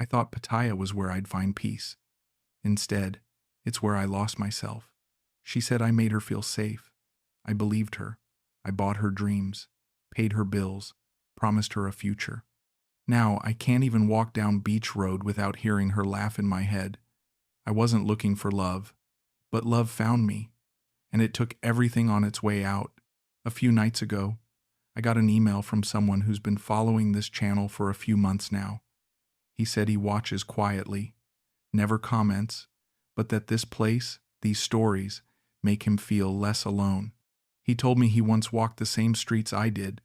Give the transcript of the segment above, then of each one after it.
I thought Pattaya was where I'd find peace. Instead, it's where I lost myself. She said I made her feel safe. I believed her. I bought her dreams, paid her bills, promised her a future. Now I can't even walk down Beach Road without hearing her laugh in my head. I wasn't looking for love, but love found me, and it took everything on its way out. A few nights ago, I got an email from someone who's been following this channel for a few months now. He said he watches quietly, never comments, but that this place, these stories, make him feel less alone. He told me he once walked the same streets I did,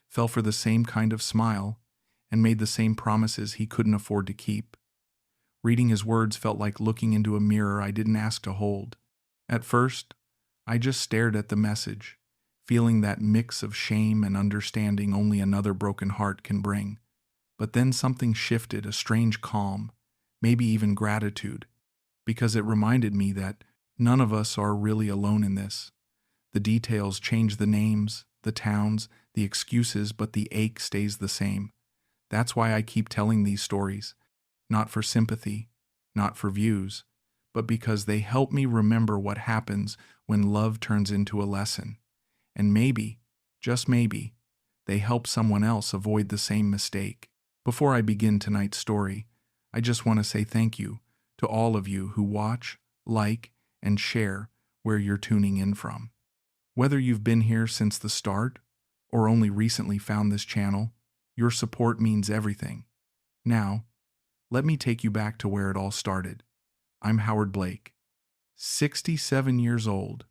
fell for the same kind of smile, and made the same promises he couldn't afford to keep. Reading his words felt like looking into a mirror I didn't ask to hold. At first, I just stared at the message, feeling that mix of shame and understanding only another broken heart can bring. But then something shifted, a strange calm, maybe even gratitude, because it reminded me that none of us are really alone in this. The details change, the names, the towns, the excuses, but the ache stays the same. That's why I keep telling these stories, not for sympathy, not for views, but because they help me remember what happens when love turns into a lesson. And maybe, just maybe, they help someone else avoid the same mistake. Before I begin tonight's story, I just want to say thank you to all of you who watch, like, and share where you're tuning in from. Whether you've been here since the start or only recently found this channel, your support means everything. Now, let me take you back to where it all started. I'm Howard Blake, 67 years old,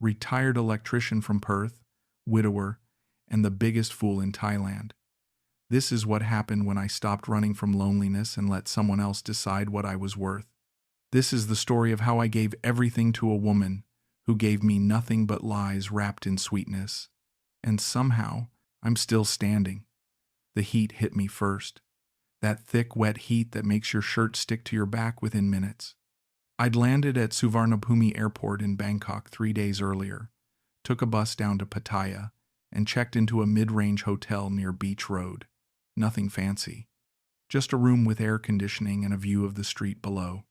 retired electrician from Perth, widower, and the biggest fool in Thailand. This is what happened when I stopped running from loneliness and let someone else decide what I was worth. This is the story of how I gave everything to a woman who gave me nothing but lies wrapped in sweetness. And somehow, I'm still standing. The heat hit me first. That thick, wet heat that makes your shirt stick to your back within minutes. I'd landed at Suvarnabhumi Airport in Bangkok 3 days earlier, took a bus down to Pattaya, and checked into a mid-range hotel near Beach Road. Nothing fancy. Just a room with air conditioning and a view of the street below.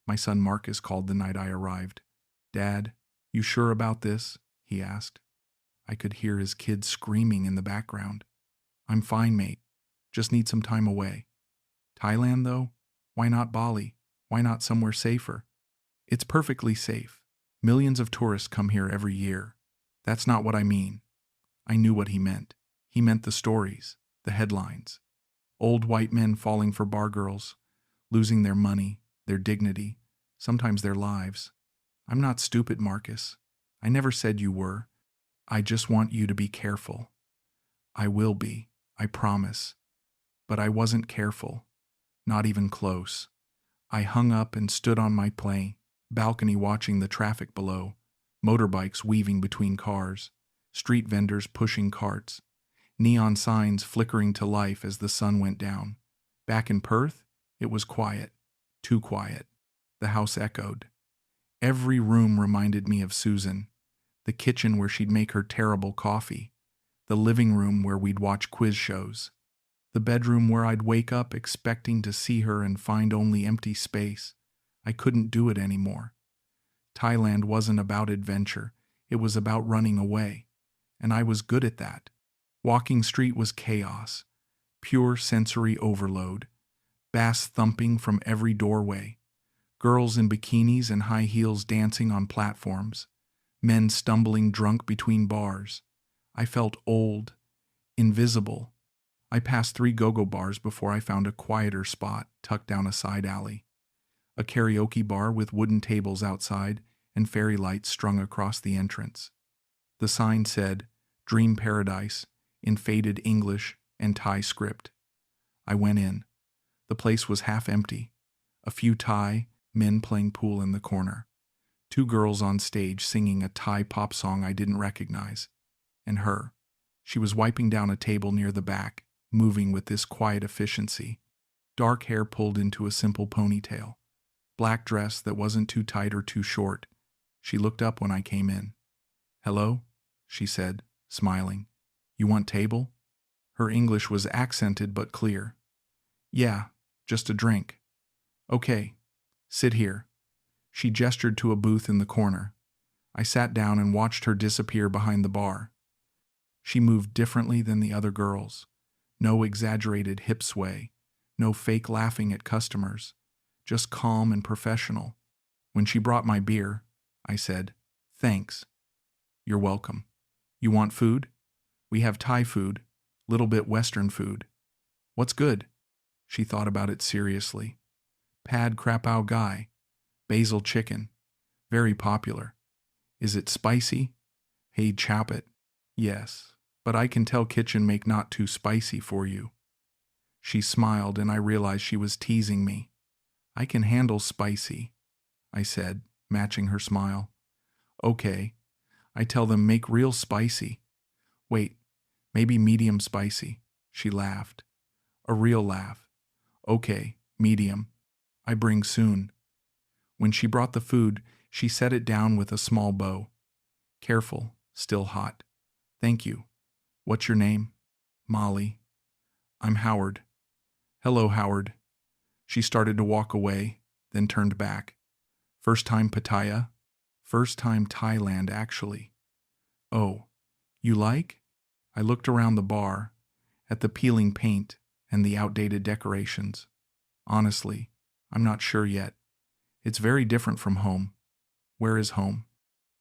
My son Marcus called the night I arrived. "Dad, you sure about this?" he asked. I could hear his kid screaming in the background. "I'm fine, mate. Just need some time away." "Thailand, though? Why not Bali? Why not somewhere safer?" "It's perfectly safe. Millions of tourists come here every year." "That's not what I mean." I knew what he meant. He meant the stories, the headlines. Old white men falling for bar girls, losing their money, their dignity, sometimes their lives. "I'm not stupid, Marcus. I never said you were. I just want you to be careful." "I will be, I promise." But I wasn't careful. Not even close. I hung up and stood on my balcony watching the traffic below, motorbikes weaving between cars, street vendors pushing carts, neon signs flickering to life as the sun went down. Back in Perth, it was quiet. Too quiet. The house echoed. Every room reminded me of Susan. The kitchen where she'd make her terrible coffee. The living room where we'd watch quiz shows. The bedroom where I'd wake up expecting to see her and find only empty space. I couldn't do it anymore. Thailand wasn't about adventure. It was about running away. And I was good at that. Walking street was chaos. Pure sensory overload. Bass thumping from every doorway. Girls in bikinis and high heels dancing on platforms. Men stumbling drunk between bars. I felt old. Invisible. I passed 3 go-go bars before I found a quieter spot tucked down a side alley. A karaoke bar with wooden tables outside and fairy lights strung across the entrance. The sign said, "Dream Paradise," in faded English and Thai script. I went in. The place was half empty. A few Thai men playing pool in the corner. 2 girls on stage singing a Thai pop song I didn't recognize. And her. She was wiping down a table near the back, moving with this quiet efficiency. Dark hair pulled into a simple ponytail. Black dress that wasn't too tight or too short. She looked up when I came in. "Hello?" she said, smiling. "You want table?" Her English was accented but clear. "Yeah, Just a drink. Okay. Sit here. She gestured to a booth in the corner. I sat down and watched her disappear behind the bar. She moved differently than the other girls. No exaggerated hip sway. No fake laughing at customers. Just calm and professional. When she brought my beer, I said, "Thanks." "You're welcome. You want food? We have Thai food, little bit Western food." "What's good?" She thought about it seriously. "Pad Krapao Gai. Basil chicken. Very popular." "Is it spicy?" "Hey, chop it." "Yes, but I can tell kitchen make not too spicy for you." She smiled and I realized she was teasing me. "I can handle spicy," I said, matching her smile. "Okay. I tell them make real spicy." "Wait, maybe medium spicy." She laughed. A real laugh. "Okay, medium. I bring soon." When she brought the food, she set it down with a small bow. "Careful, still hot." "Thank you. What's your name?" "Molly." "I'm Howard." "Hello, Howard." She started to walk away, then turned back. "First time Pattaya?" "First time Thailand, actually." "Oh, you like?" I looked around the bar, at the peeling paint and the outdated decorations. "Honestly, I'm not sure yet. It's very different from home." "Where is home?"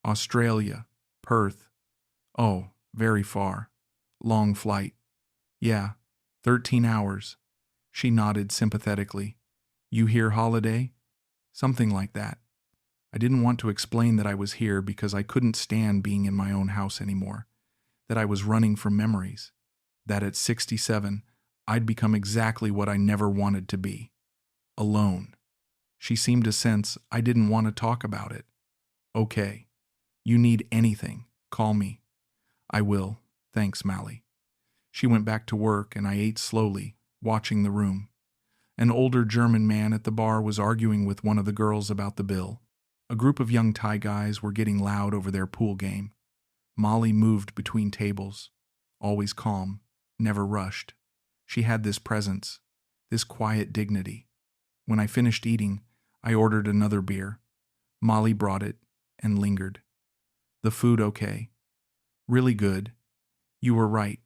"Australia, Perth." "Oh, very far. Long flight." "Yeah, 13 hours." She nodded sympathetically. "You here holiday?" "Something like that." I didn't want to explain that I was here because I couldn't stand being in my own house anymore, that I was running from memories, that at 67 I'd become exactly what I never wanted to be. Alone. She seemed to sense I didn't want to talk about it. "Okay. You need anything, call me." "I will. Thanks, Mally." She went back to work and I ate slowly, watching the room. An older German man at the bar was arguing with one of the girls about the bill. A group of young Thai guys were getting loud over their pool game. Molly moved between tables, always calm, never rushed. She had this presence, this quiet dignity. When I finished eating, I ordered another beer. Molly brought it and lingered. "The food okay?" "Really good. You were right.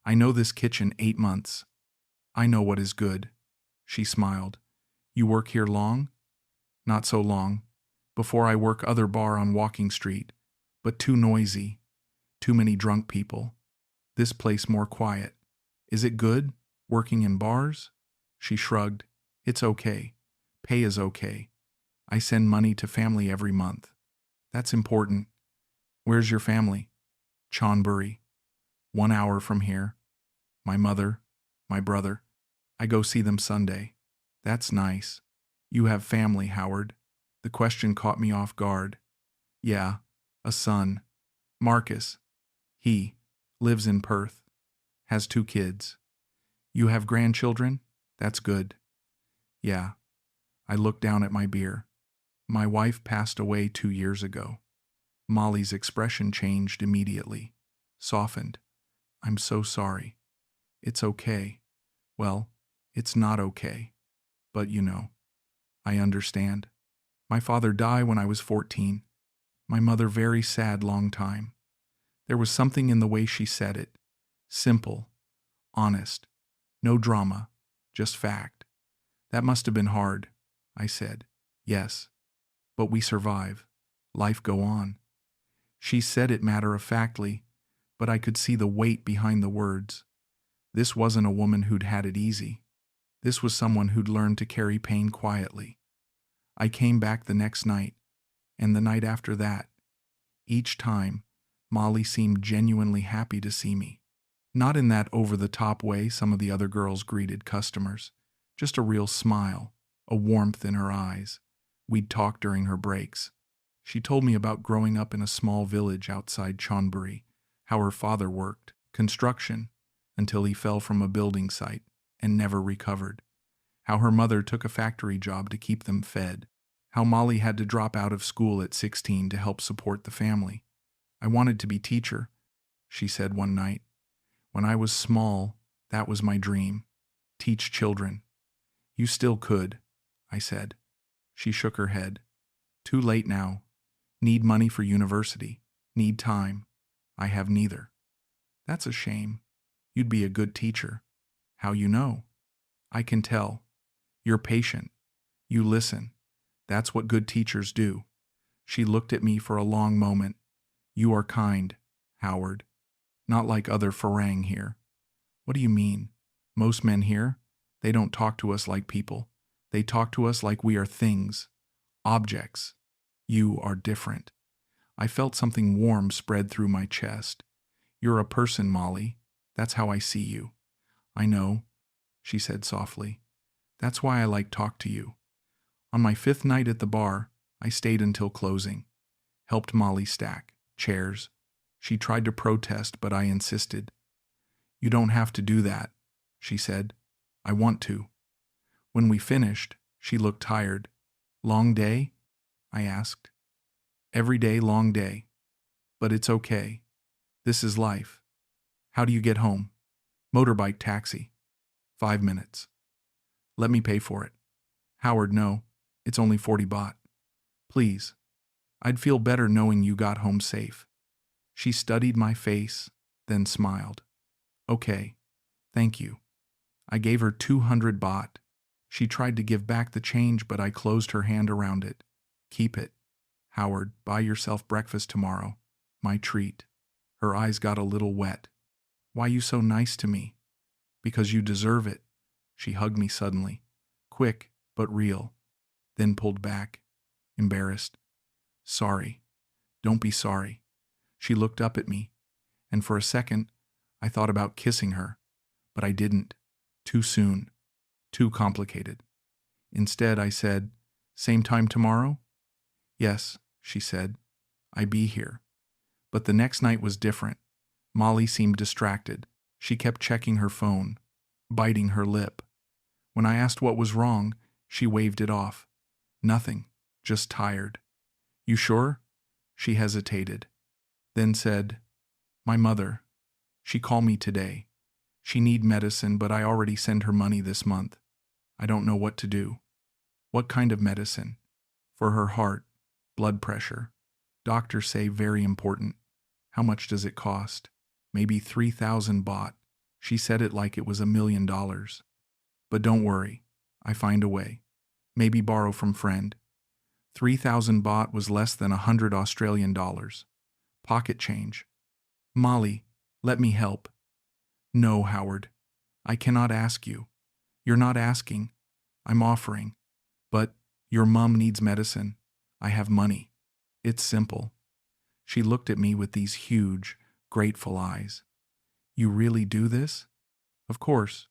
I know this kitchen 8 months. I know what is good." She smiled. "You work here long?" "Not so long. Before I work other bar on Walking Street, but too noisy. Too many drunk people. This place more quiet." "Is it good, working in bars?" She shrugged. "It's okay. Pay is okay. I send money to family every month." "That's important." "Where's your family?" "Chonburi. 1 hour from here. My mother, my brother. I go see them Sunday." "That's nice. You have family, Howard." The question caught me off guard. "Yeah, a son. Marcus. He lives in Perth. Has 2 kids." "You have grandchildren? That's good." "Yeah." I looked down at my beer. "My wife passed away 2 years ago." Molly's expression changed immediately, softened. "I'm so sorry." "It's okay." "Well, it's not okay. But you know." "I understand. My father died when I was 14. My mother very sad long time." There was something in the way she said it. Simple. Honest. No drama. Just fact. "That must have been hard," I said. "Yes. But we survive. Life go on." She said it matter-of-factly, but I could see the weight behind the words. This wasn't a woman who'd had it easy. This was someone who'd learned to carry pain quietly. I came back the next night, and the night after that. Each time, Molly seemed genuinely happy to see me. Not in that over-the-top way some of the other girls greeted customers. Just a real smile, a warmth in her eyes. We'd talk during her breaks. She told me about growing up in a small village outside Chonburi, how her father worked construction until he fell from a building site and never recovered, how her mother took a factory job to keep them fed, how Molly had to drop out of school at 16 to help support the family. "I wanted to be teacher," she said one night. "When I was small, that was my dream. Teach children. You still could, I said. She shook her head. Too late now. Need money for university. Need time. I have neither. That's a shame. You'd be a good teacher. How you know? I can tell. You're patient. You listen. That's what good teachers do. She looked at me for a long moment. You are kind, Howard. Not like other farang here. What do you mean? Most men here? They don't talk to us like people. They talk to us like we are things, objects. You are different. I felt something warm spread through my chest. You're a person, Molly. That's how I see you. I know, she said softly. That's why I like talk to you. On my 5th night at the bar, I stayed until closing. Helped Molly stack chairs. She tried to protest, but I insisted. You don't have to do that, she said. I want to. When we finished, she looked tired. Long day? I asked. Every day, long day. But it's okay. This is life. How do you get home? Motorbike taxi. 5 minutes. Let me pay for it. Howard, no. It's only 40 baht. Please. I'd feel better knowing you got home safe. She studied my face, then smiled. Okay. Thank you. I gave her 200 baht. She tried to give back the change, but I closed her hand around it. Keep it. Howard, buy yourself breakfast tomorrow. My treat. Her eyes got a little wet. Why you so nice to me? Because you deserve it. She hugged me suddenly. Quick, but real. Then pulled back. Embarrassed. Sorry. Don't be sorry. She looked up at me, and for a second, I thought about kissing her, but I didn't. Too soon. Too complicated. Instead, I said, same time tomorrow? Yes, she said. I be here. But the next night was different. Molly seemed distracted. She kept checking her phone, biting her lip. When I asked what was wrong, she waved it off. Nothing, just tired. You sure? She hesitated. Then said, my mother. She called me today. She need medicine, but I already send her money this month. I don't know what to do. What kind of medicine? For her heart, blood pressure. Doctors say very important. How much does it cost? Maybe 3,000 baht. She said it like it was $1 million. But don't worry. I find a way. Maybe borrow from friend. 3,000 baht was less than 100 Australian dollars. Pocket change. Molly, let me help. No, Howard. I cannot ask you. You're not asking. I'm offering. But your mum needs medicine. I have money. It's simple. She looked at me with these huge, grateful eyes. You really do this? Of course.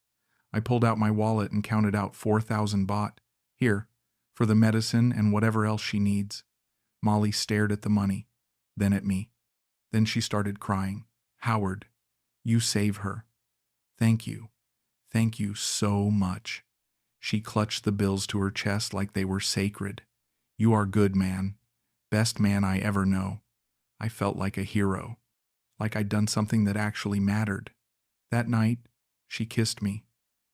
I pulled out my wallet and counted out 4,000 baht. Here, for the medicine and whatever else she needs. Molly stared at the money, then at me. Then she started crying. Howard, you save her. Thank you. Thank you so much. She clutched the bills to her chest like they were sacred. You are good, man. Best man I ever know. I felt like a hero. Like I'd done something that actually mattered. That night, she kissed me.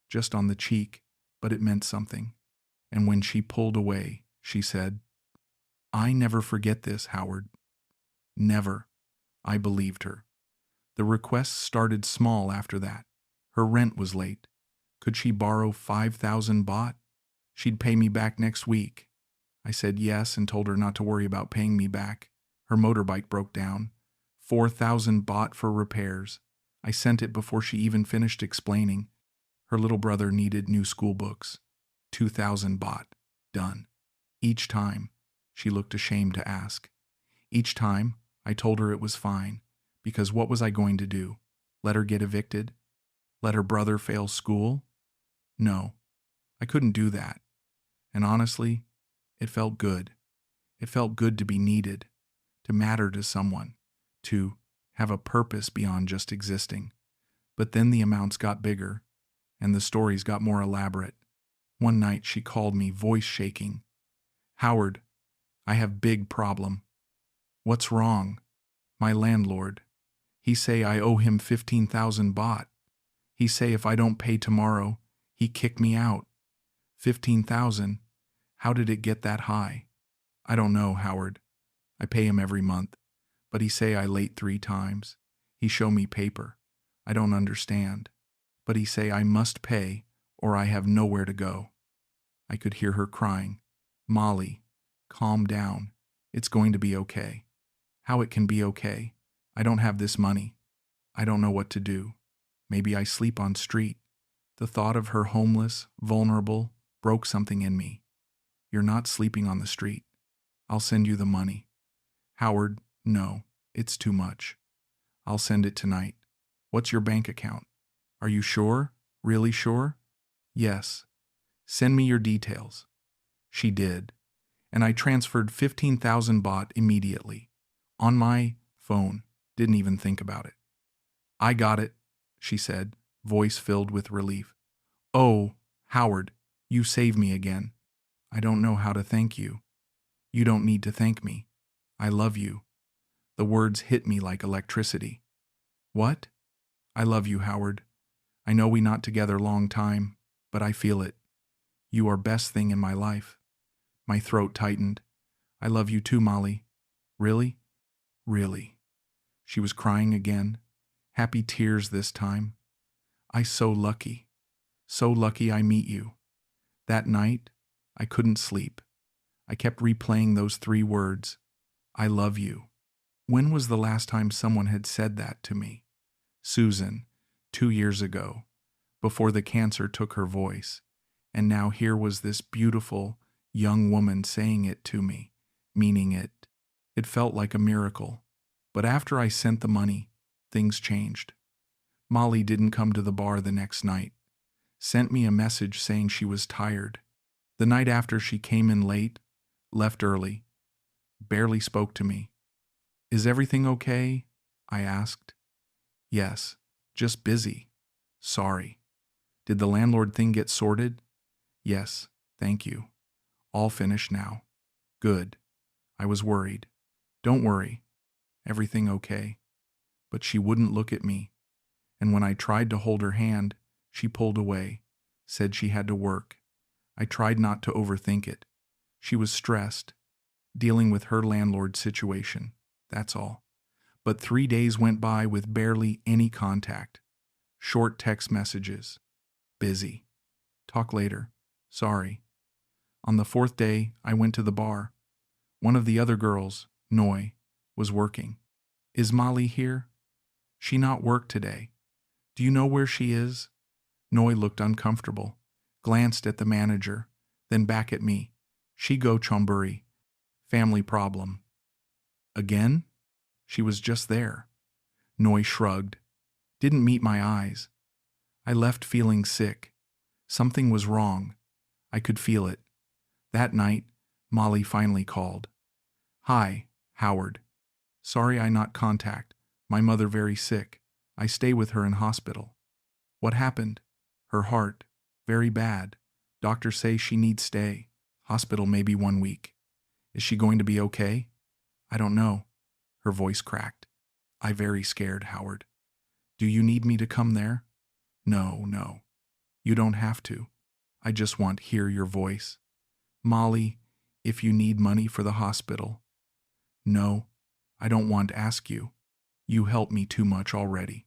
Just on the cheek, but it meant something. And when she pulled away, she said, I never forget this, Howard. Never. I believed her. The requests started small after that. Her rent was late. Could she borrow 5,000 baht? She'd pay me back next week. I said yes and told her not to worry about paying me back. Her motorbike broke down. 4,000 baht for repairs. I sent it before she even finished explaining. Her little brother needed new school books. 2,000 baht. Done. Each time, she looked ashamed to ask. Each time, I told her it was fine, because what was I going to do? Let her get evicted? Let her brother fail school? No, I couldn't do that. And honestly, it felt good. It felt good to be needed, to matter to someone, to have a purpose beyond just existing. But then the amounts got bigger, and the stories got more elaborate. One night she called me, voice shaking. Howard, I have big problem. What's wrong? My landlord. He say I owe him 15,000 baht. He say if I don't pay tomorrow, he kick me out. 15,000? How did it get that high? I don't know, Howard. I pay him every month, but he say I late 3 times. He show me paper. I don't understand. But he say I must pay or I have nowhere to go. I could hear her crying. Molly, calm down. It's going to be okay. How it can be okay? I don't have this money. I don't know what to do. Maybe I sleep on street. The thought of her homeless, vulnerable, broke something in me. You're not sleeping on the street. I'll send you the money. Howard, no, it's too much. I'll send it tonight. What's your bank account? Are you sure? Really sure? Yes. Send me your details. She did, and I transferred 15,000 baht immediately. On my phone, didn't even think about it. I got it, she said, voice filled with relief. Oh, Howard, you saved me again. I don't know how to thank you. You don't need to thank me. I love you. The words hit me like electricity. What? I love you, Howard. I know we not together long time, but I feel it. You are best thing in my life. My throat tightened. I love you too, Molly. Really? Really. She was crying again. Happy tears this time. I so lucky. So lucky I meet you. That night, I couldn't sleep. I kept replaying those 3 words. I love you. When was the last time someone had said that to me? Susan, 2 years ago, before the cancer took her voice. And now here was this beautiful, young woman saying it to me, meaning it. It felt like a miracle. But after I sent the money, things changed. Molly didn't come to the bar the next night. Sent me a message saying she was tired. The night after she came in late, left early, barely spoke to me. Is everything okay? I asked. Yes, just busy. Sorry. Did the landlord thing get sorted? Yes, thank you. All finished now. Good. I was worried. Don't worry. Everything okay. But she wouldn't look at me. And when I tried to hold her hand, she pulled away, said she had to work. I tried not to overthink it. She was stressed, dealing with her landlord situation. That's all. But 3 days went by with barely any contact. Short text messages. Busy. Talk later. Sorry. On the 4th day, I went to the bar. One of the other girls, Noi, was working. Is Molly here? She not work today. Do you know where she is? Noi looked uncomfortable, glanced at the manager, then back at me. She go Chonburi. Family problem. Again? She was just there. Noi shrugged. Didn't meet my eyes. I left feeling sick. Something was wrong. I could feel it. That night, Molly finally called. Hi, Howard. Sorry I not contact. My mother very sick. I stay with her in hospital. What happened? Her heart. Very bad. Doctor say she needs stay. Hospital maybe 1 week. Is she going to be okay? I don't know. Her voice cracked. I very scared, Howard. Do you need me to come there? No. You don't have to. I just want hear your voice. Molly, if you need money for the hospital. No, I don't want to ask you. You help me too much already.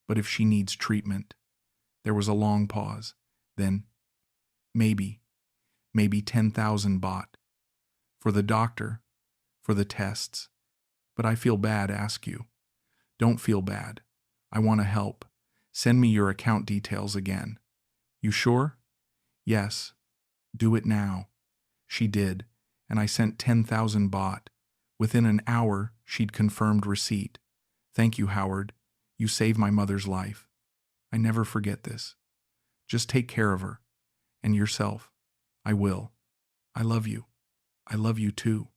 But if she needs treatment. There was a long pause. Then, maybe 10,000 baht. For the doctor, for the tests. But I feel bad ask you. Don't feel bad. I want to help. Send me your account details again. You sure? Yes. Do it now. She did, and I sent 10,000 baht. Within an hour, she'd confirmed receipt. Thank you, Howard. You saved my mother's life. I never forget this. Just take care of her. And yourself. I will. I love you. I love you too.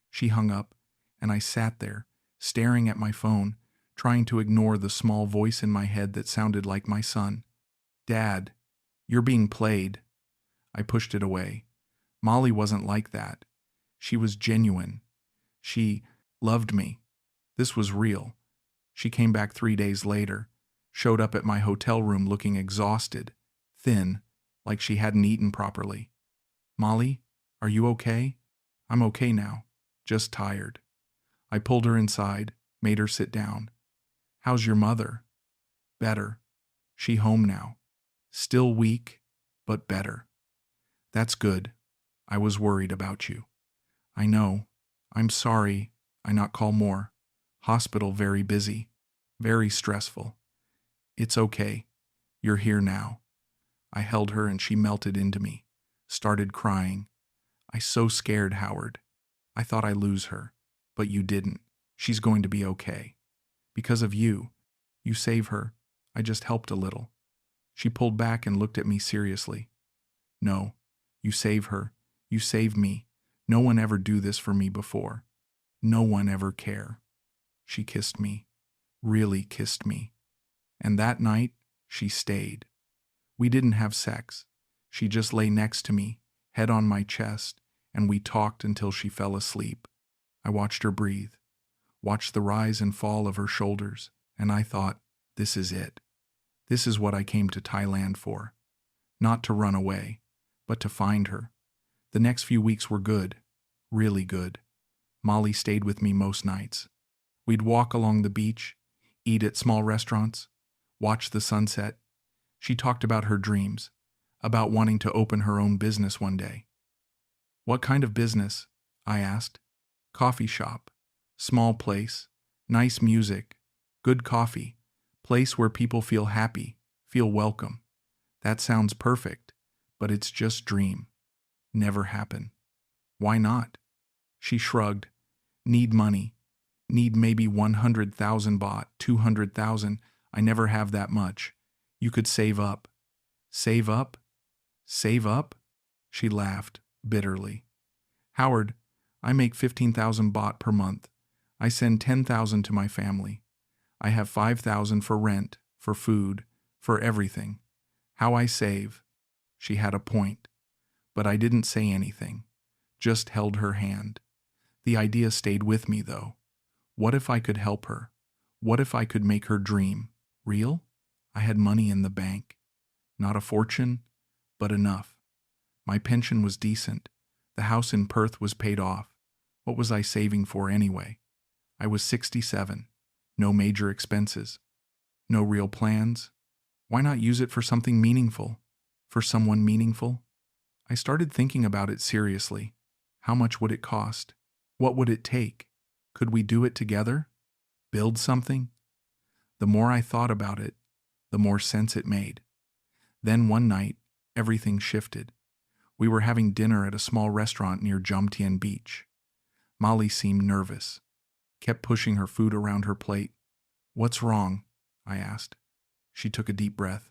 She hung up, and I sat there, staring at my phone, trying to ignore the small voice in my head that sounded like my son. Dad, you're being played. I pushed it away. Molly wasn't like that. She was genuine. She loved me. This was real. She came back 3 days later, showed up at my hotel room looking exhausted, thin, like she hadn't eaten properly. Molly, are you okay? I'm okay now, just tired. I pulled her inside, made her sit down. How's your mother? Better. She home now. Still weak, but better. That's good. I was worried about you. I know. I'm sorry I not call more. Hospital very busy. Very stressful. It's okay. You're here now. I held her and she melted into me. Started crying. I so scared, Howard. I thought I lose her. But you didn't. She's going to be okay. Because of you. You save her. I just helped a little. She pulled back and looked at me seriously. No. You save her. You save me. No one ever do this for me before. No one ever care. She kissed me. Really kissed me. And that night, she stayed. We didn't have sex. She just lay next to me, head on my chest, and we talked until she fell asleep. I watched her breathe, watched the rise and fall of her shoulders, and I thought, this is it. This is what I came to Thailand for. Not to run away, but to find her. The next few weeks were good, really good. Molly stayed with me most nights. We'd walk along the beach, eat at small restaurants, watch the sunset. She talked about her dreams, about wanting to open her own business one day. What kind of business? I asked. Coffee shop, small place, nice music, good coffee, place where people feel happy, feel welcome. That sounds perfect, but it's just dream. Never happen. Why not? She shrugged. Need money. Need maybe 100,000 baht, 200,000. I never have that much. You could save up. Save up? Save up? She laughed, bitterly. Howard, I make 15,000 baht per month. I send 10,000 to my family. I have 5,000 for rent, for food, for everything. How I save. She had a point. But I didn't say anything. Just held her hand. The idea stayed with me, though. What if I could help her? What if I could make her dream real? I had money in the bank. Not a fortune, but enough. My pension was decent. The house in Perth was paid off. What was I saving for anyway? I was 67. No major expenses. No real plans. Why not use it for something meaningful? For someone meaningful? I started thinking about it seriously. How much would it cost? What would it take? Could we do it together? Build something? The more I thought about it, the more sense it made. Then one night, everything shifted. We were having dinner at a small restaurant near Jomtien Beach. Molly seemed nervous, kept pushing her food around her plate. What's wrong? I asked. She took a deep breath.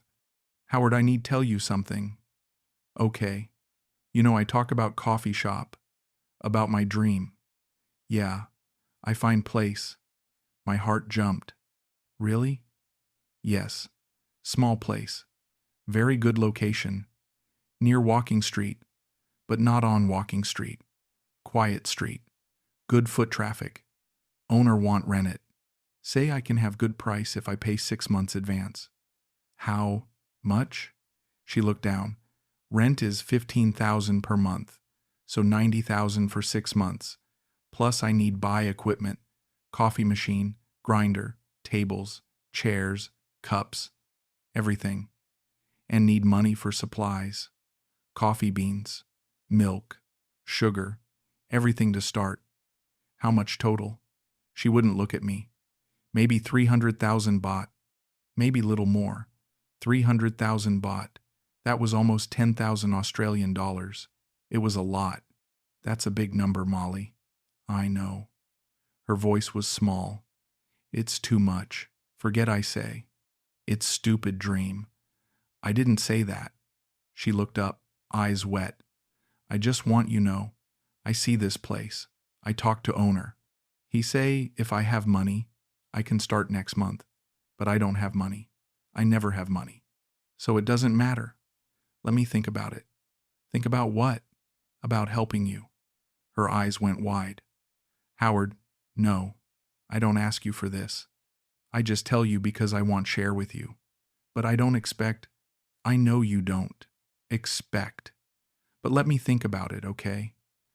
Howard, I need tell you something. Okay. You know, I talk about coffee shop, about my dream. Yeah, I find place. My heart jumped. Really? Yes. Small place. Very good location. Near Walking Street, but not on Walking Street. Quiet street. Good foot traffic. Owner want rent it. Say I can have good price if I pay 6 months advance. How much? She looked down. Rent is 15,000 per month, so 90,000 for 6 months. Plus I need buy equipment, coffee machine, grinder, tables, chairs, cups, everything. And need money for supplies, coffee beans, milk, sugar, everything to start. How much total? She wouldn't look at me. Maybe 300,000 baht. Maybe little more. 300,000 baht. That was almost 10,000 Australian dollars. It was a lot. That's a big number, Molly. I know. Her voice was small. It's too much. Forget I say. It's stupid dream. I didn't say that. She looked up, eyes wet. I just want you know. I see this place. I talked to owner. He say if I have money, I can start next month. But I don't have money. I never have money. So it doesn't matter. Let me think about it. Think about what? About helping you. Her eyes went wide. Howard, no. I don't ask you for this. I just tell you because I want share with you. But I don't expect. I know you don't. Expect. But let me think about it, okay?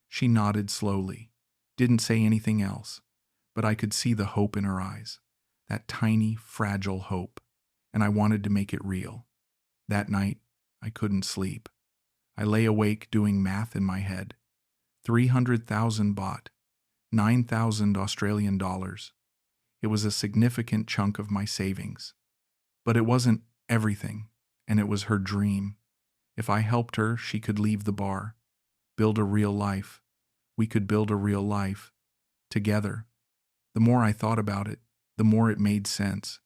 She nodded slowly, didn't say anything else, but I could see the hope in her eyes, that tiny, fragile hope, and I wanted to make it real. That night, I couldn't sleep. I lay awake doing math in my head. 300,000 baht, 9,000 Australian dollars. It was a significant chunk of my savings. But it wasn't everything, and it was her dream. If I helped her, she could leave the bar, build a real life. We could build a real life together. The more I thought about it, the more it made sense.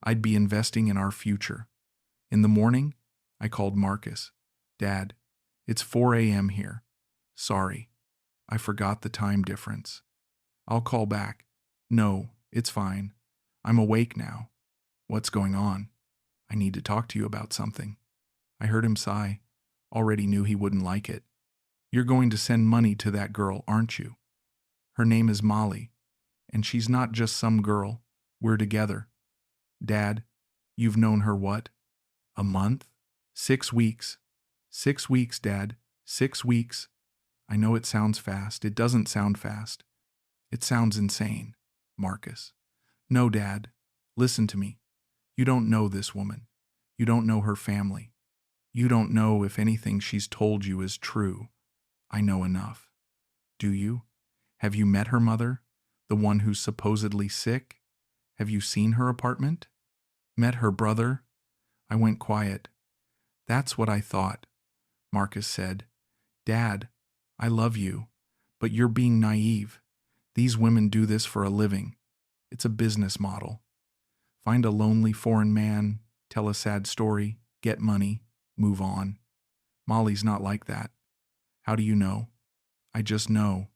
I'd be investing in our future. In the morning, I called Marcus. Dad, it's 4 a.m. here. Sorry, I forgot the time difference. I'll call back. No, it's fine. I'm awake now. What's going on? I need to talk to you about something. I heard him sigh. Already knew he wouldn't like it. You're going to send money to that girl, aren't you? Her name is Molly, and she's not just some girl. We're together. Dad, you've known her what? A month? 6 weeks. 6 weeks, Dad. 6 weeks. I know it sounds fast. It doesn't sound fast. It sounds insane, Marcus. No, Dad. Listen to me. You don't know this woman. You don't know her family. You don't know if anything she's told you is true. I know enough. Do you? Have you met her mother? The one who's supposedly sick? Have you seen her apartment? Met her brother? I went quiet. That's what I thought, Marcus said. Dad, I love you, but you're being naive. These women do this for a living. It's a business model. Find a lonely foreign man, tell a sad story, get money, move on. Molly's not like that. How do you know? I just know.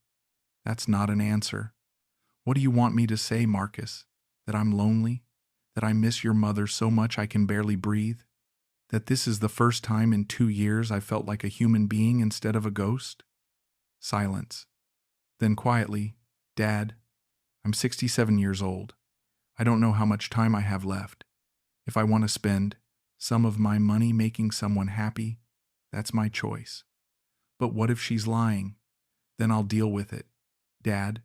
That's not an answer. What do you want me to say, Marcus? That I'm lonely? That I miss your mother so much I can barely breathe? That this is the first time in 2 years I felt like a human being instead of a ghost? Silence. Then quietly, Dad, I'm 67 years old. I don't know how much time I have left. If I want to spend some of my money making someone happy, that's my choice. But what if she's lying? Then I'll deal with it. Dad,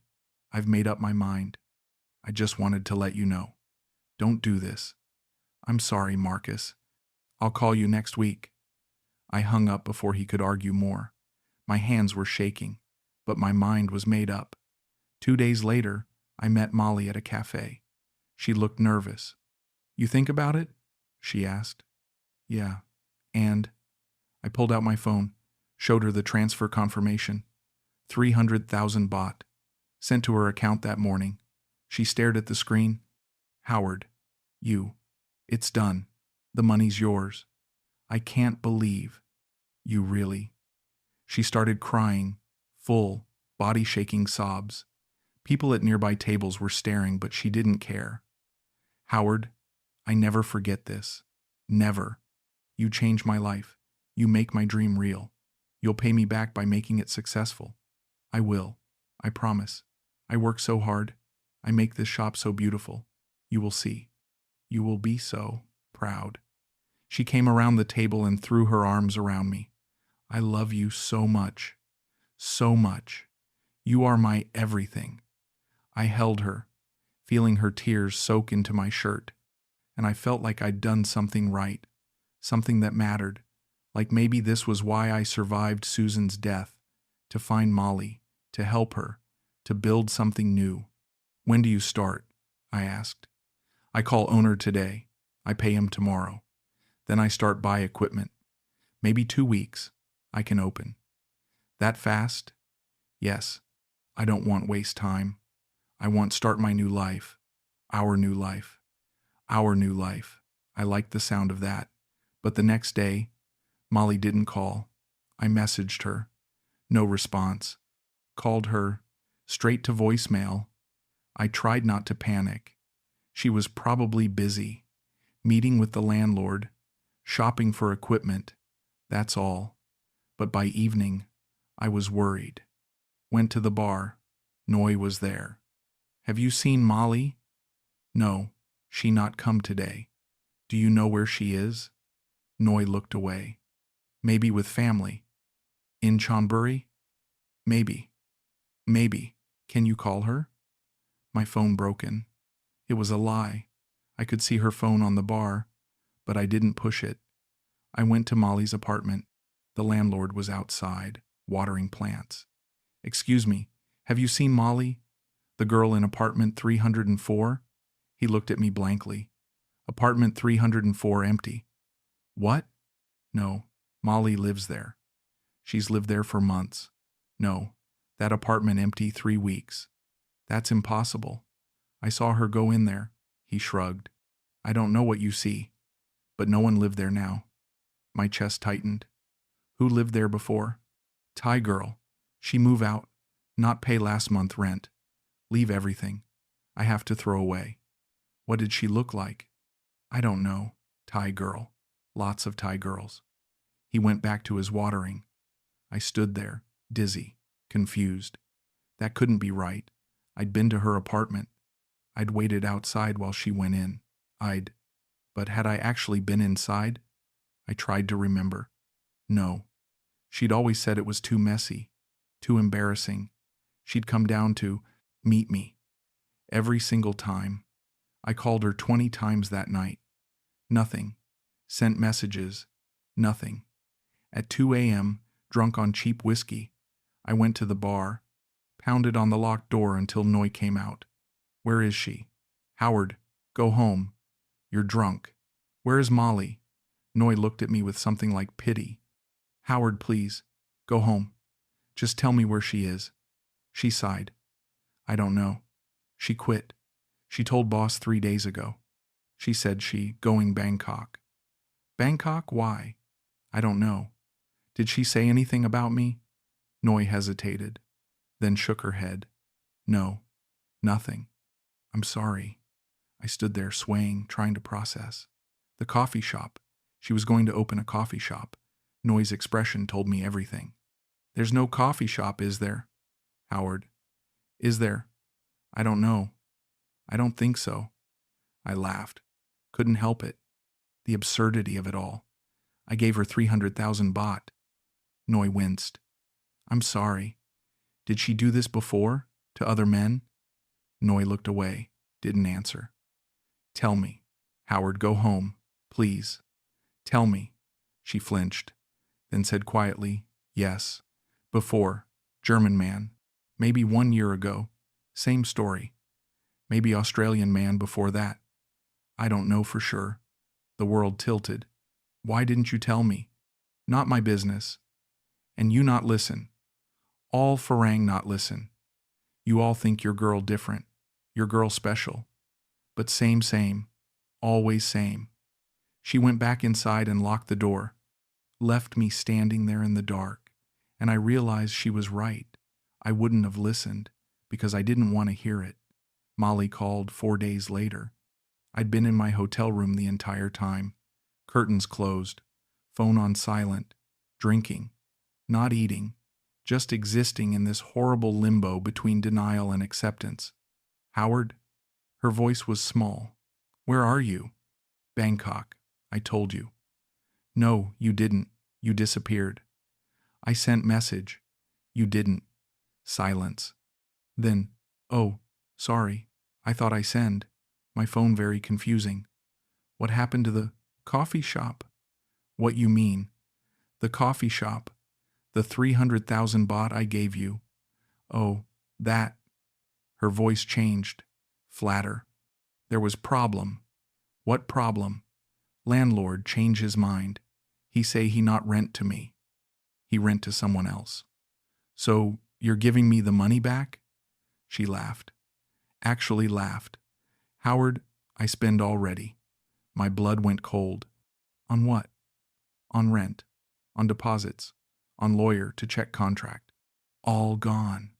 I've made up my mind. I just wanted to let you know. Don't do this. I'm sorry, Marcus. I'll call you next week. I hung up before he could argue more. My hands were shaking, but my mind was made up. 2 days later, I met Molly at a cafe. She looked nervous. You think about it? She asked. Yeah. And? I pulled out my phone, showed her the transfer confirmation. 300,000 baht. Sent to her account that morning. She stared at the screen. Howard, you. It's done. The money's yours. I can't believe. You really. She started crying, full, body-shaking sobs. People at nearby tables were staring, but she didn't care. Howard, I never forget this. Never. You change my life. You make my dream real. You'll pay me back by making it successful. I will. I promise. I work so hard. I make this shop so beautiful. You will see. You will be so proud. She came around the table and threw her arms around me. I love you so much. So much. You are my everything. I held her, feeling her tears soak into my shirt, and I felt like I'd done something right, something that mattered, like maybe this was why I survived Susan's death, to find Molly, to help her, to build something new. When do you start? I asked. I call owner today. I pay him tomorrow. Then I start buy equipment. Maybe 2 weeks. I can open. That fast? Yes. I don't want waste time. I want start my new life. Our new life. Our new life. I liked the sound of that. But the next day, Molly didn't call. I messaged her. No response. Called her. Straight to voicemail. I tried not to panic. She was probably busy. Meeting with the landlord. Shopping for equipment. That's all. But by evening, I was worried. Went to the bar. Noi was there. Have you seen Molly? No, she not come today. Do you know where she is? Noi looked away. Maybe with family. In Chonburi? Maybe. Maybe. Can you call her? My phone broken. It was a lie. I could see her phone on the bar, but I didn't push it. I went to Molly's apartment. The landlord was outside, watering plants. Excuse me, have you seen Molly? The girl in apartment 304? He looked at me blankly. Apartment 304 empty. What? No, Molly lives there. She's lived there for months. No, that apartment empty 3 weeks. That's impossible. I saw her go in there. He shrugged. I don't know what you see, but no one lived there now. My chest tightened. Who lived there before? Thai girl. She move out, not pay last month rent. Leave everything. I have to throw away. What did she look like? I don't know. Thai girl. Lots of Thai girls. He went back to his watering. I stood there, dizzy, confused. That couldn't be right. I'd been to her apartment. I'd waited outside while she went in. But had I actually been inside? I tried to remember. No. She'd always said it was too messy, too embarrassing. She'd come down to meet me. Every single time. I called her 20 times that night. Nothing. Sent messages. Nothing. At 2 a.m., drunk on cheap whiskey, I went to the bar, pounded on the locked door until Noi came out. Where is she? Howard, go home. You're drunk. Where is Molly? Noi looked at me with something like pity. Howard, please, go home. Just tell me where she is. She sighed. I don't know. She quit. She told boss 3 days ago. She said she going Bangkok. Bangkok? Why? I don't know. Did she say anything about me? Noi hesitated, then shook her head. No, nothing. I'm sorry. I stood there swaying, trying to process. The coffee shop. She was going to open a coffee shop. Noi's expression told me everything. There's no coffee shop, is there? Howard. Is there? I don't know. I don't think so. I laughed. Couldn't help it. The absurdity of it all. I gave her 300,000 baht. Noi winced. I'm sorry. Did she do this before? To other men? Noi looked away, didn't answer. Tell me. Howard, go home. Please. Tell me. She flinched, then said quietly, yes. Before. German man. Maybe 1 year ago. Same story. Maybe Australian man before that. I don't know for sure. The world tilted. Why didn't you tell me? Not my business. And you not listen. All farang not listen. You all think your girl different. Your girl special. But same. Always same. She went back inside and locked the door. Left me standing there in the dark. And I realized she was right. I wouldn't have listened because I didn't want to hear it. Molly called 4 days later. I'd been in my hotel room the entire time. Curtains closed. Phone on silent. Drinking. Not eating. Just existing in this horrible limbo between denial and acceptance. Howard? Her voice was small. Where are you? Bangkok. I told you. No, you didn't. You disappeared. I sent message. You didn't. Silence. Then, oh, sorry. I thought I send. My phone very confusing. What happened to the coffee shop? What you mean? The coffee shop. The 300,000 baht I gave you. Oh, that. Her voice changed. Flatter. There was problem. What problem? Landlord change his mind. He say he not rent to me. He rent to someone else. So, you're giving me the money back? She laughed. Actually laughed. Howard, I spend already. My blood went cold. On what? On rent. On deposits. On lawyer to check contract. All gone.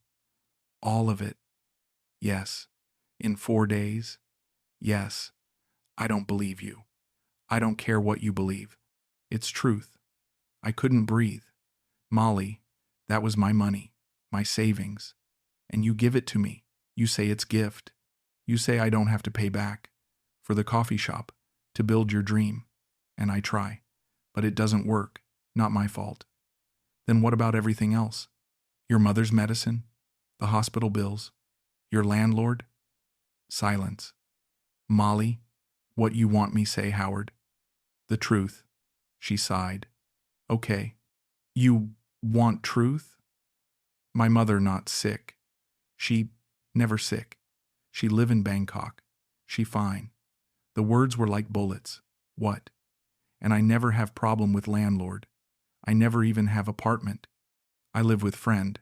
All of it. Yes. In 4 days. Yes. I don't believe you. I don't care what you believe. It's truth. I couldn't breathe. Molly, that was my money, my savings. And you give it to me. You say it's gift. You say I don't have to pay back. For the coffee shop, to build your dream. And I try. But it doesn't work. Not my fault. Then what about everything else? Your mother's medicine? The hospital bills? Your landlord? Silence. Molly, what you want me say, Howard? The truth. She sighed. Okay. You want truth? My mother not sick. She never sick. She live in Bangkok. She fine. The words were like bullets. What? And I never have problem with landlord. I never even have apartment. I live with friend.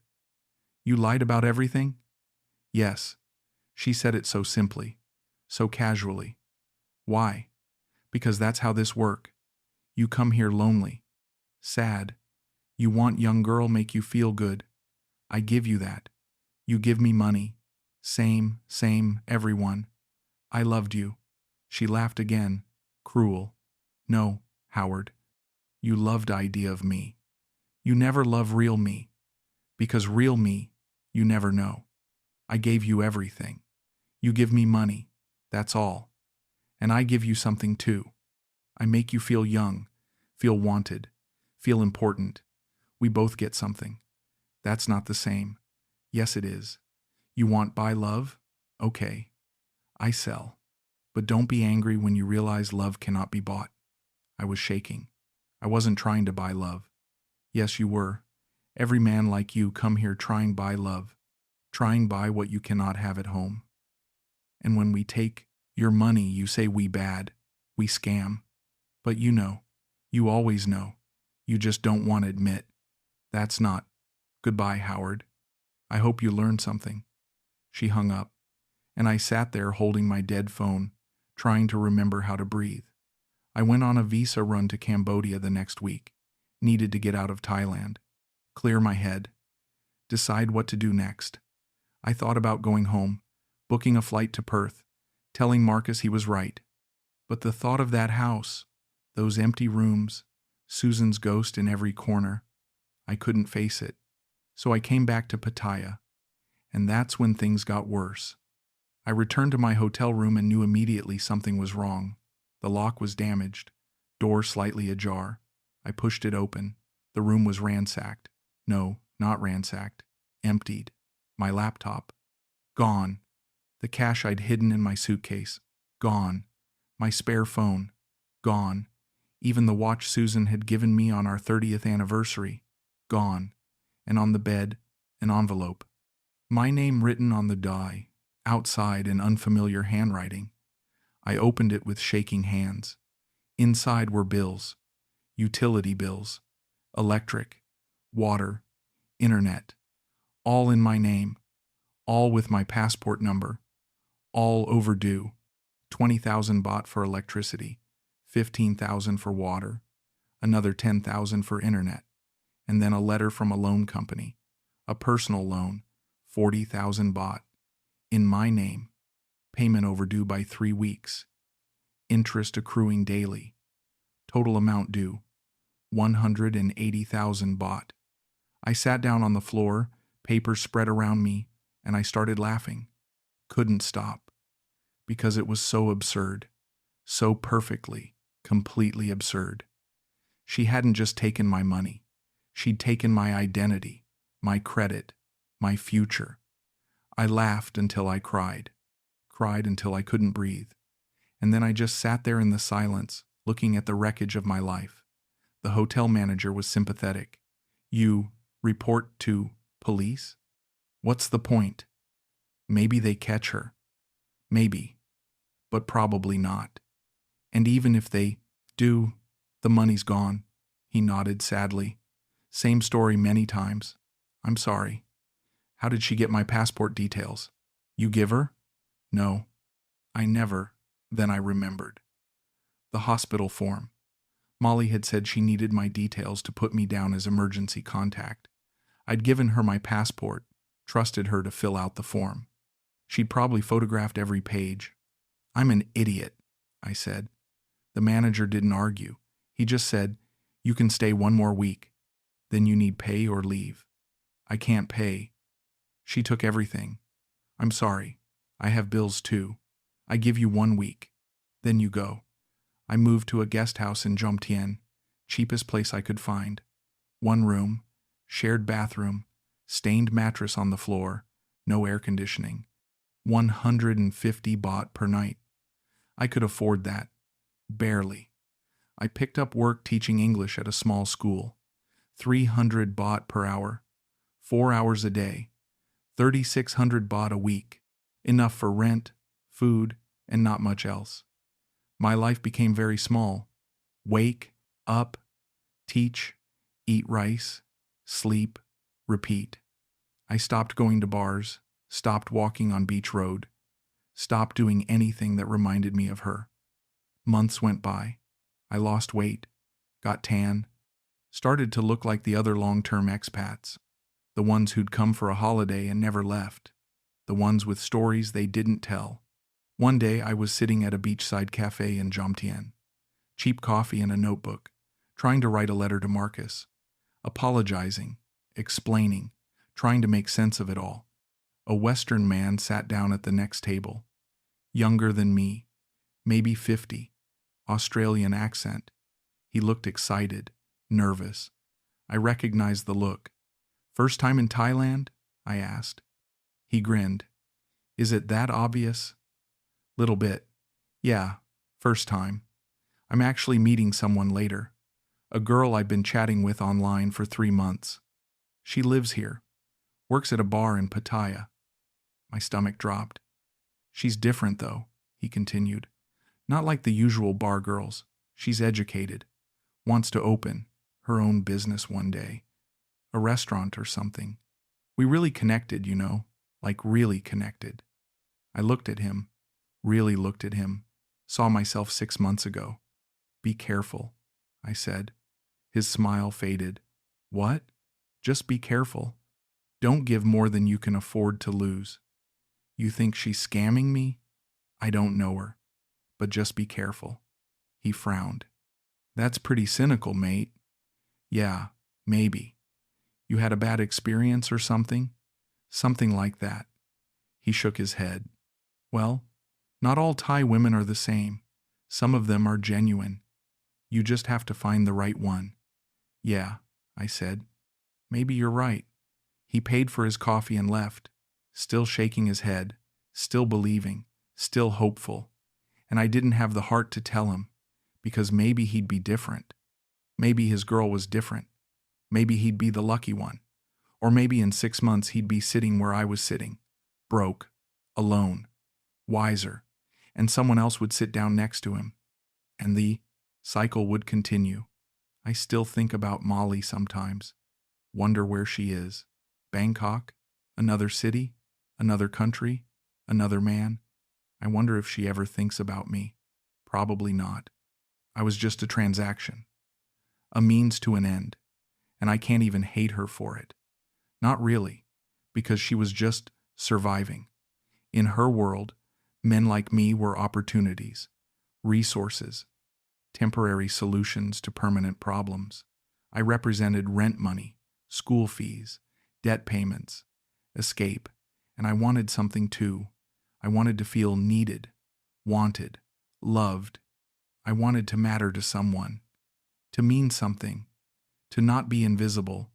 You lied about everything? Yes. She said it so simply, so casually. Why? Because that's how this work. You come here lonely, sad. You want young girl make you feel good. I give you that. You give me money. Same, everyone. I loved you. She laughed again, cruel. No, Howard. You loved idea of me. You never love real me. Because real me, you never know. I gave you everything. You give me money. That's all. And I give you something too. I make you feel young, feel wanted, feel important. We both get something. That's not the same. Yes, it is. You want buy love? Okay. I sell. But don't be angry when you realize love cannot be bought. I was shaking. I wasn't trying to buy love. Yes, you were. Every man like you come here trying buy love, trying buy what you cannot have at home. And when we take your money, you say we bad, we scam. But you know, you always know. You just don't want to admit. That's not. Goodbye, Howard. I hope you learned something. She hung up, and I sat there holding my dead phone, trying to remember how to breathe. I went on a visa run to Cambodia the next week. Needed to get out of Thailand. Clear my head. Decide what to do next. I thought about going home, booking a flight to Perth, telling Marcus he was right. But the thought of that house, those empty rooms, Susan's ghost in every corner, I couldn't face it. So I came back to Pattaya. And that's when things got worse. I returned to my hotel room and knew immediately something was wrong. The lock was damaged, door slightly ajar. I pushed it open. The room was ransacked. No, not ransacked. Emptied. My laptop. Gone. The cash I'd hidden in my suitcase. Gone. My spare phone. Gone. Even the watch Susan had given me on our 30th anniversary. Gone. And on the bed, an envelope. My name written on the die, outside in unfamiliar handwriting. I opened it with shaking hands. Inside were bills. Utility bills. Electric. Water. Internet. All in my name. All with my passport number. All overdue. 20,000 baht for electricity. 15,000 for water. Another 10,000 for internet. And then a letter from a loan company. A personal loan. 40,000 baht. In my name. Payment overdue by 3 weeks. Interest accruing daily. Total amount due. 180,000 baht. I sat down on the floor, papers spread around me, and I started laughing. Couldn't stop. Because it was so absurd. So perfectly, completely absurd. She hadn't just taken my money. She'd taken my identity, my credit, my future. I laughed until I cried until I couldn't breathe. And then I just sat there in the silence, looking at the wreckage of my life. The hotel manager was sympathetic. You report to police? What's the point? Maybe they catch her. Maybe. But probably not. And even if they do, the money's gone. He nodded sadly. Same story many times. I'm sorry. How did she get my passport details? You give her? No. I never. Then I remembered. The hospital form. Molly had said she needed my details to put me down as emergency contact. I'd given her my passport, trusted her to fill out the form. She'd probably photographed every page. I'm an idiot, I said. The manager didn't argue. He just said, you can stay 1 more week. Then you need pay or leave. I can't pay. She took everything. I'm sorry. I have bills too. I give you 1 week. Then you go. I moved to a guest house in Jomtien. Cheapest place I could find. 1 room, shared bathroom, stained mattress on the floor, no air conditioning. 150 baht per night. I could afford that. Barely. I picked up work teaching English at a small school. 300 baht per hour. 4 hours a day. 3,600 baht a week. Enough for rent, food, and not much else. My life became very small. Wake, up, teach, eat rice, sleep, repeat. I stopped going to bars, stopped walking on Beach Road, stopped doing anything that reminded me of her. Months went by. I lost weight, got tan, started to look like the other long-term expats, the ones who'd come for a holiday and never left, the ones with stories they didn't tell. One day I was sitting at a beachside cafe in Jomtien, cheap coffee and a notebook, trying to write a letter to Marcus, apologizing, explaining, trying to make sense of it all. A Western man sat down at the next table, younger than me, maybe 50, Australian accent. He looked excited, nervous. I recognized the look. "First time in Thailand?" I asked. He grinned. "Is it that obvious?" "Little bit. Yeah, first time. I'm actually meeting someone later. A girl I've been chatting with online for 3 months. She lives here. Works at a bar in Pattaya." My stomach dropped. "She's different, though," he continued. "Not like the usual bar girls. She's educated. Wants to open her own business one day. A restaurant or something. We really connected, like really connected." I looked at him, really looked at him, saw myself 6 months ago. "Be careful," I said. His smile faded. "What?" "Just be careful. Don't give more than you can afford to lose." "You think she's scamming me?" "I don't know her. But just be careful." He frowned. "That's pretty cynical, mate." "Yeah, maybe. You had a bad experience or something?" "Something like that." He shook his head. "Well, not all Thai women are the same. Some of them are genuine. You just have to find the right one." "Yeah," I said. "Maybe you're right." He paid for his coffee and left, still shaking his head, still believing, still hopeful. And I didn't have the heart to tell him, because maybe he'd be different. Maybe his girl was different. Maybe he'd be the lucky one. Or maybe in 6 months he'd be sitting where I was sitting, broke, alone, wiser, and someone else would sit down next to him. And the cycle would continue. I still think about Molly sometimes. Wonder where she is. Bangkok? Another city? Another country? Another man? I wonder if she ever thinks about me. Probably not. I was just a transaction. A means to an end. And I can't even hate her for it. Not really, because she was just surviving. In her world, men like me were opportunities, resources, temporary solutions to permanent problems. I represented rent money, school fees, debt payments, escape, and I wanted something too. I wanted to feel needed, wanted, loved. I wanted to matter to someone, to mean something, to not be invisible.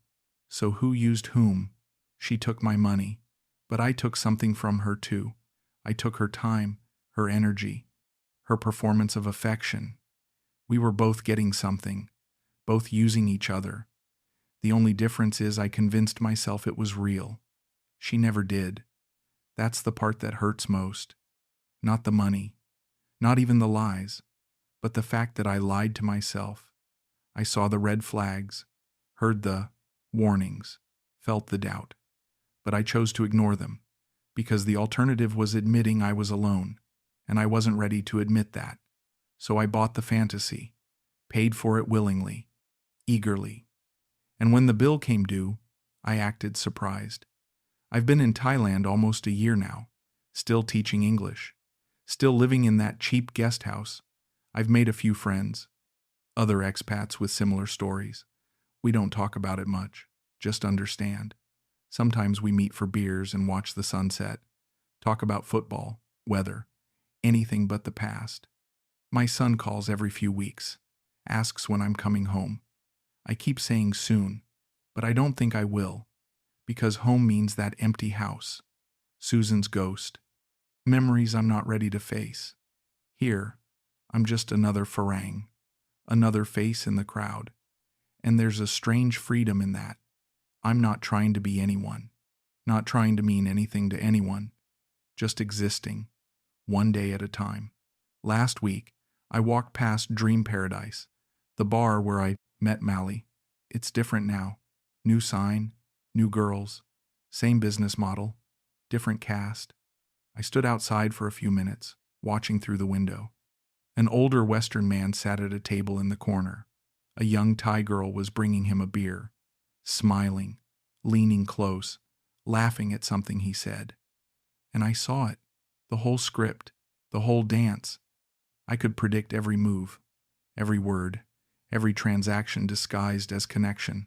So who used whom? She took my money, but I took something from her too. I took her time, her energy, her performance of affection. We were both getting something, both using each other. The only difference is I convinced myself it was real. She never did. That's the part that hurts most. Not the money, not even the lies, but the fact that I lied to myself. I saw the red flags, heard the warnings, felt the doubt. But I chose to ignore them, because the alternative was admitting I was alone, and I wasn't ready to admit that. So I bought the fantasy, paid for it willingly, eagerly. And when the bill came due, I acted surprised. I've been in Thailand almost a year now, still teaching English, still living in that cheap guest house. I've made a few friends, other expats with similar stories. We don't talk about it much, just understand. Sometimes we meet for beers and watch the sunset, talk about football, weather, anything but the past. My son calls every few weeks, asks when I'm coming home. I keep saying soon, but I don't think I will, because home means that empty house, Susan's ghost, memories I'm not ready to face. Here, I'm just another farang, another face in the crowd, and there's a strange freedom in that. I'm not trying to be anyone, not trying to mean anything to anyone, just existing, one day at a time. Last week, I walked past Dream Paradise, the bar where I met Mally. It's different now. New sign, new girls, same business model, different cast. I stood outside for a few minutes, watching through the window. An older Western man sat at a table in the corner. A young Thai girl was bringing him a beer, smiling, leaning close, laughing at something he said. And I saw it, the whole script, the whole dance. I could predict every move, every word, every transaction disguised as connection.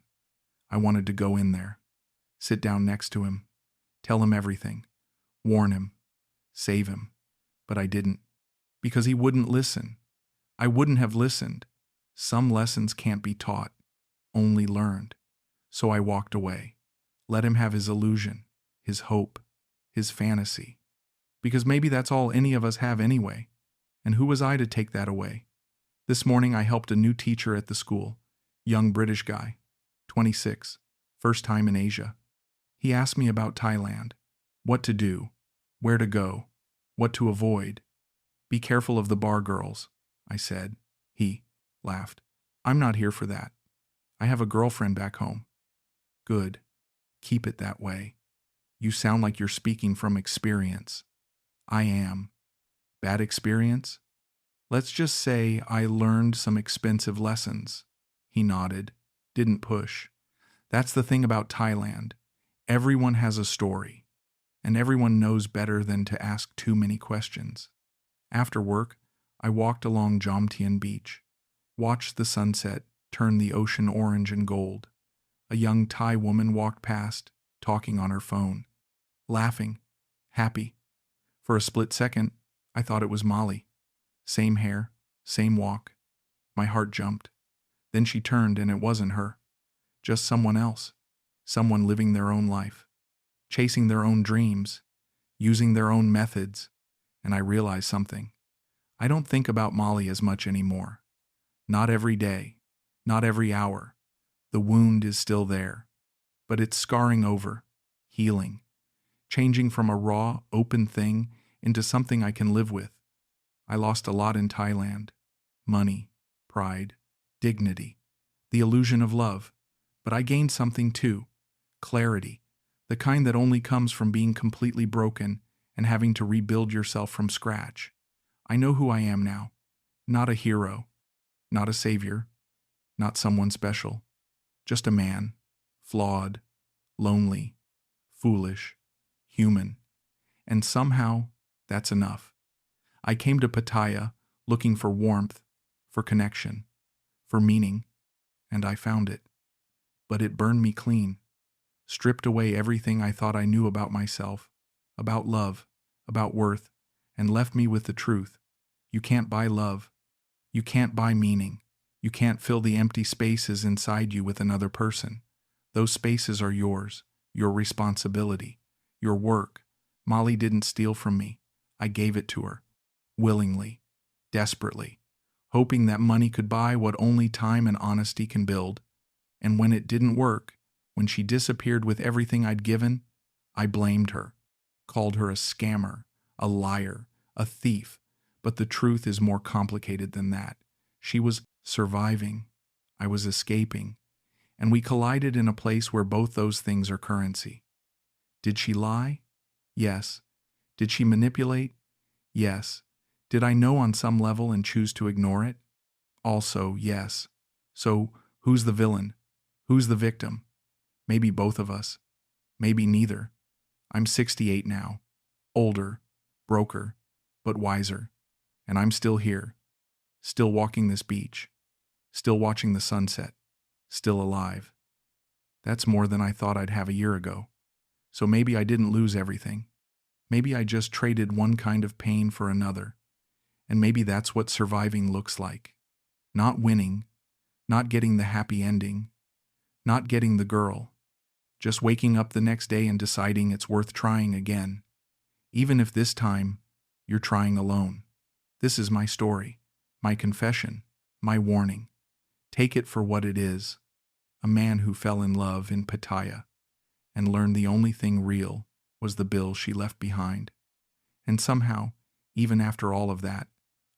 I wanted to go in there, sit down next to him, tell him everything, warn him, save him, but I didn't, because he wouldn't listen. I wouldn't have listened. Some lessons can't be taught, only learned. So I walked away, let him have his illusion, his hope, his fantasy, because maybe that's all any of us have anyway, and who was I to take that away? This morning I helped a new teacher at the school, young British guy, 26, first time in Asia. He asked me about Thailand, what to do, where to go, what to avoid. Be careful of the bar girls, I said. He laughed. I'm not here for that. I have a girlfriend back home. Good. Keep it that way. You sound like you're speaking from experience. I am. Bad experience? Let's just say I learned some expensive lessons. He nodded, didn't push. That's the thing about Thailand. Everyone has a story, and everyone knows better than to ask too many questions. After work, I walked along Jomtien Beach, watched the sunset turn the ocean orange and gold. A young Thai woman walked past, talking on her phone, laughing, happy. For a split second, I thought it was Molly. Same hair, same walk. My heart jumped. Then she turned and it wasn't her. Just someone else. Someone living their own life. Chasing their own dreams. Using their own methods. And I realized something. I don't think about Molly as much anymore. Not every day. Not every hour. The wound is still there. But it's scarring over. Healing. Changing from a raw, open thing into something I can live with. I lost a lot in Thailand. Money, pride, dignity, the illusion of love. But I gained something too. Clarity. The kind that only comes from being completely broken and having to rebuild yourself from scratch. I know who I am now. Not a hero. Not a savior. Not someone special. Just a man. Flawed. Lonely. Foolish. Human. And somehow, that's enough. I came to Pattaya looking for warmth, for connection, for meaning, and I found it. But it burned me clean, stripped away everything I thought I knew about myself, about love, about worth, and left me with the truth. You can't buy love. You can't buy meaning. You can't fill the empty spaces inside you with another person. Those spaces are yours, your responsibility, your work. Molly didn't steal from me. I gave it to her. Willingly, desperately, hoping that money could buy what only time and honesty can build. And when it didn't work, when she disappeared with everything I'd given, I blamed her, called her a scammer, a liar, a thief. But the truth is more complicated than that. She was surviving. I was escaping. And we collided in a place where both those things are currency. Did she lie? Yes. Did she manipulate? Yes. Did I know on some level and choose to ignore it? Also, yes. So, who's the villain? Who's the victim? Maybe both of us. Maybe neither. I'm 68 now. Older, broker, but wiser. And I'm still here. Still walking this beach. Still watching the sunset. Still alive. That's more than I thought I'd have a year ago. So maybe I didn't lose everything. Maybe I just traded one kind of pain for another. And maybe that's what surviving looks like. Not winning, not getting the happy ending, not getting the girl, just waking up the next day and deciding it's worth trying again, even if this time you're trying alone. This is my story, my confession, my warning. Take it for what it is. A man who fell in love in Pattaya and learned the only thing real was the bill she left behind. And somehow, even after all of that,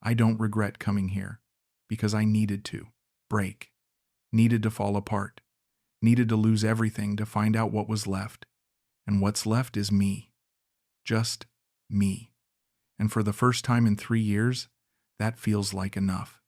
I don't regret coming here, because I needed to break, needed to fall apart, needed to lose everything to find out what was left. And what's left is me. Just me. And for the first time in 3 years, that feels like enough.